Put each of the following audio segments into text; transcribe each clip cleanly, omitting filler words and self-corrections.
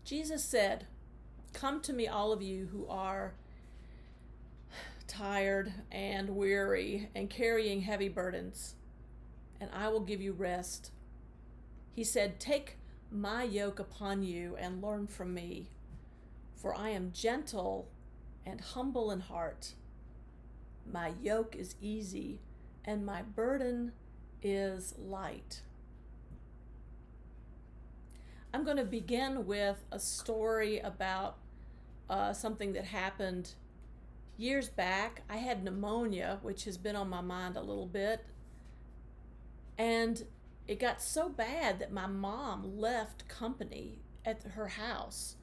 Jesus said, "Come to me, all of you who are tired and weary and carrying heavy burdens, and I will give you rest." He said, "Take my yoke upon you and learn from me, for I am gentle and humble in heart. My yoke is easy and my burden is light." I'm going to begin with a story about something that happened years back. I had pneumonia, which has been on my mind a little bit, and it got so bad that my mom left company at her house.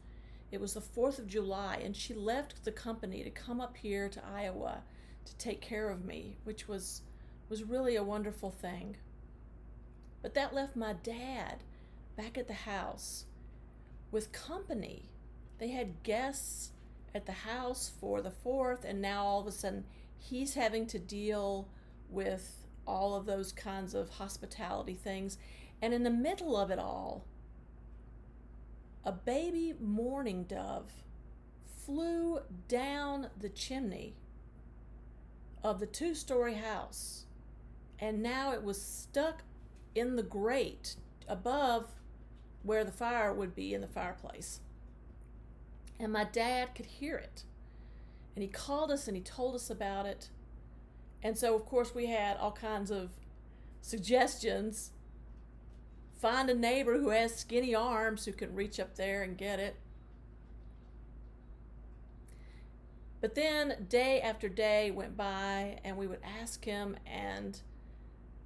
It was the 4th of July, and she left the company to come up here to Iowa to take care of me, which was really a wonderful thing. But that left my dad back at the house with company. They had guests at the house for the 4th, and now all of a sudden he's having to deal with all of those kinds of hospitality things. And in the middle of it all, a baby mourning dove flew down the chimney of the 2-story house, and now it was stuck in the grate above where the fire would be in the fireplace. And my dad could hear it, and he called us and he told us about it. And so of course we had all kinds of suggestions. Find a neighbor who has skinny arms who can reach up there and get it. But then day after day went by, and we would ask him, and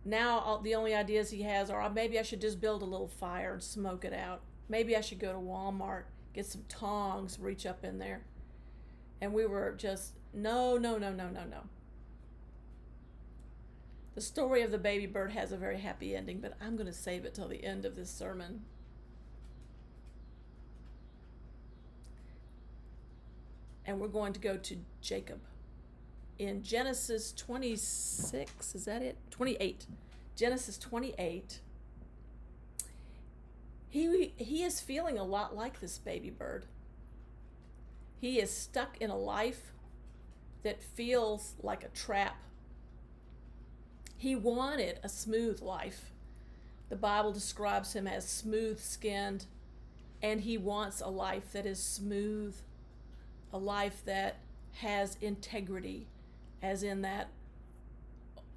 now the only ideas he has are, maybe I should just build a little fire and smoke it out. Maybe I should go to Walmart, get some tongs, reach up in there. And we were just, no. The story of the baby bird has a very happy ending, but I'm going to save it till the end of this sermon. And we're going to go to Jacob in Genesis 26. Is that it? 28. Genesis 28. He is feeling a lot like this baby bird. He is stuck in a life that feels like a trap. He wanted a smooth life. The Bible describes him as smooth-skinned, and he wants a life that is smooth, a life that has integrity, as in that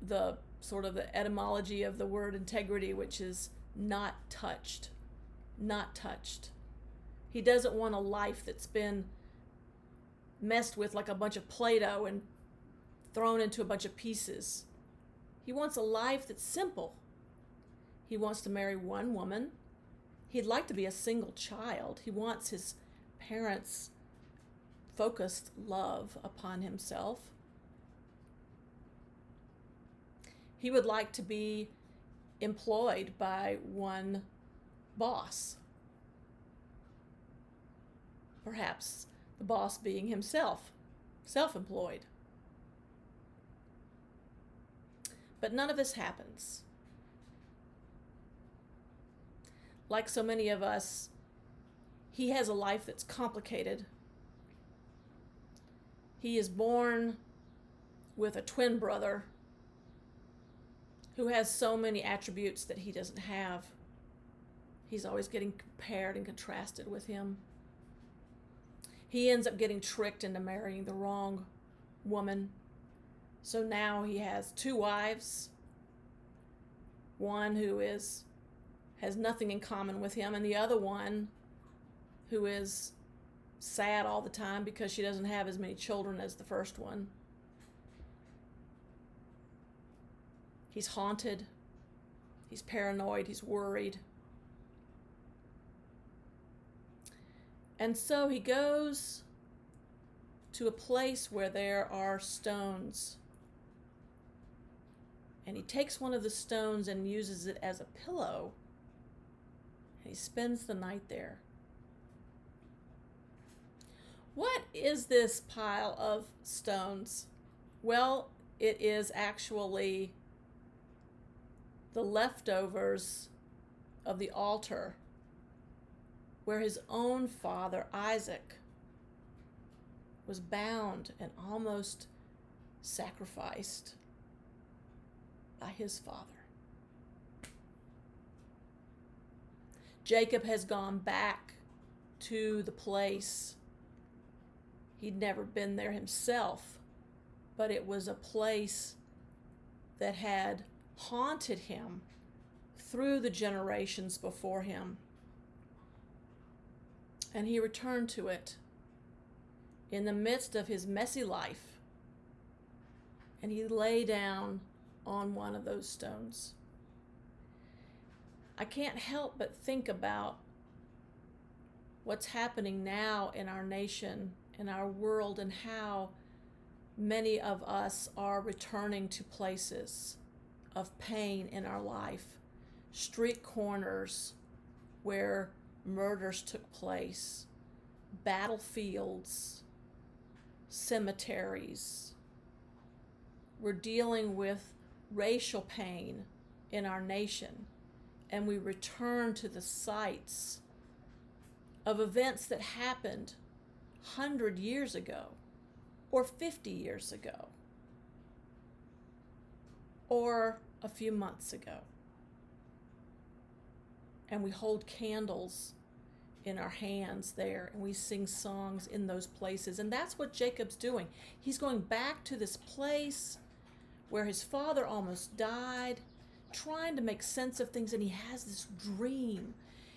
the sort of the etymology of the word integrity, which is not touched. Not touched. He doesn't want a life that's been messed with like a bunch of Play-Doh and thrown into a bunch of pieces. He wants a life that's simple. He wants to marry one woman. He'd like to be a single child. He wants his parents' focused love upon himself. He would like to be employed by one boss. Perhaps the boss being himself, self-employed. But none of this happens. Like so many of us, he has a life that's complicated. He is born with a twin brother who has so many attributes that he doesn't have. He's always getting compared and contrasted with him. He ends up getting tricked into marrying the wrong woman. So now he has 2 wives, one who has nothing in common with him, and the other one who is sad all the time because she doesn't have as many children as the first one. He's haunted, he's paranoid, he's worried. And so he goes to a place where there are stones. And he takes one of the stones and uses it as a pillow. And he spends the night there. What is this pile of stones? Well, it is actually the leftovers of the altar where his own father, Isaac, was bound and almost sacrificed by his father. Jacob has gone back to the place. He'd never been there himself, but it was a place that had haunted him through the generations before him. And he returned to it in the midst of his messy life. And he lay down on one of those stones. I can't help but think about what's happening now in our nation, in our world, and how many of us are returning to places of pain in our life, street corners where murders took place, battlefields, cemeteries. We're dealing with racial pain in our nation, and we return to the sites of events that happened 100 years ago, or 50 years ago, or a few months ago. And we hold candles in our hands there, and we sing songs in those places. And that's what Jacob's doing. He's going back to this place where his father almost died, trying to make sense of things, and he has this dream.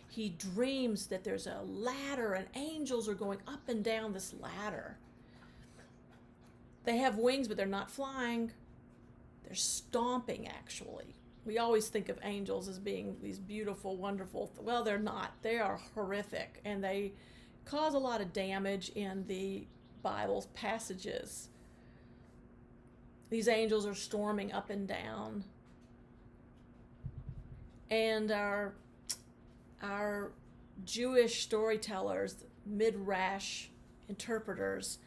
He dreams that there's a ladder and angels are going up and down this ladder. They have wings, but they're not flying. They're stomping, actually. We always think of angels as being these beautiful, wonderful, well, they're not. They are horrific, and they cause a lot of damage in the Bible's passages. These angels are storming up and down. And our Jewish storytellers, midrash interpreters,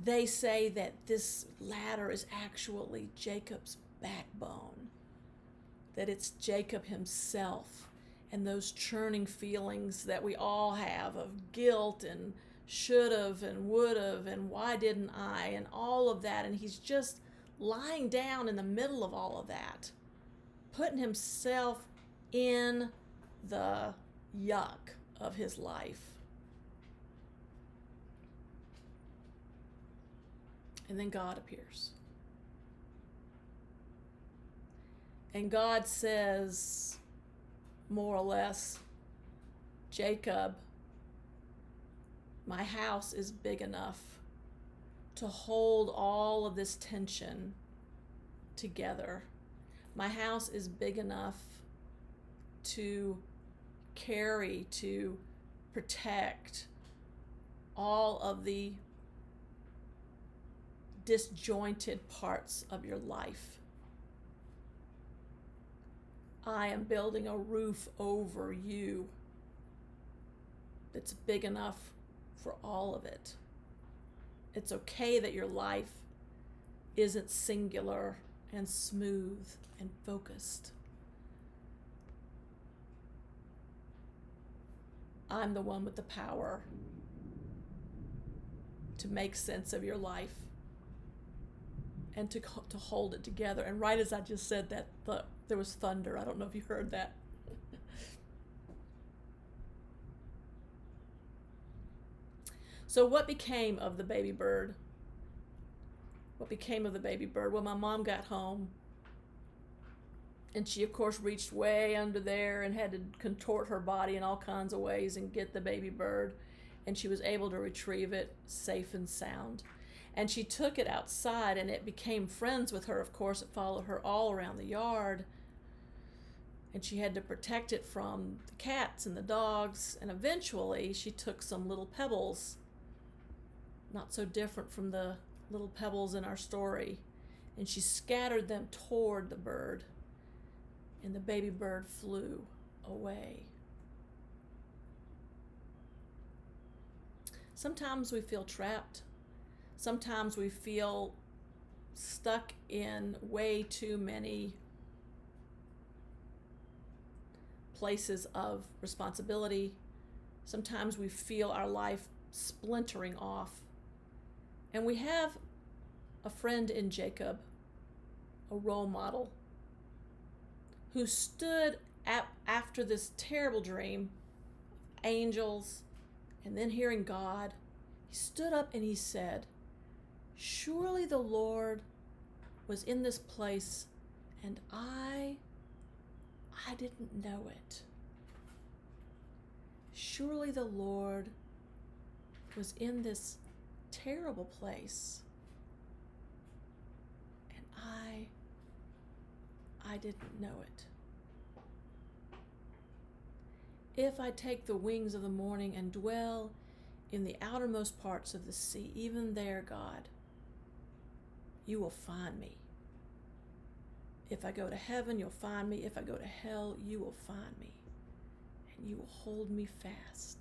they say that this ladder is actually Jacob's backbone, that it's Jacob himself, and those churning feelings that we all have of guilt and should've and would've and why didn't I and all of that. And he's just lying down in the middle of all of that, putting himself in the yuck of his life. And then God appears. And God says, more or less, Jacob, my house is big enough to hold all of this tension together. My house is big enough to carry, to protect all of the disjointed parts of your life. I am building a roof over you that's big enough for all of it. It's okay that your life isn't singular and smooth and focused. I'm the one with the power to make sense of your life and to hold it together. And right as I just said that, there was thunder. I don't know if you heard that. So what became of the baby bird? What became of the baby bird? Well, my mom got home, and she, of course, reached way under there and had to contort her body in all kinds of ways and get the baby bird. And she was able to retrieve it safe and sound. And she took it outside, and it became friends with her, of course. It followed her all around the yard. And she had to protect it from the cats and the dogs. And eventually, she took some little pebbles, not so different from the little pebbles in our story, and she scattered them toward the bird. And the baby bird flew away. Sometimes we feel trapped. Sometimes we feel stuck in way too many places of responsibility, Sometimes we feel our life splintering off. And we have a friend in Jacob, a role model, who stood after this terrible dream, angels, and then hearing God. He stood up and he said, "Surely the Lord was in this place, and I didn't know it. Surely the Lord was in this terrible place, and I didn't know it. If I take the wings of the morning and dwell in the outermost parts of the sea, even there, God, you will find me. If I go to heaven, you'll find me. If I go to hell, you will find me. And you will hold me fast."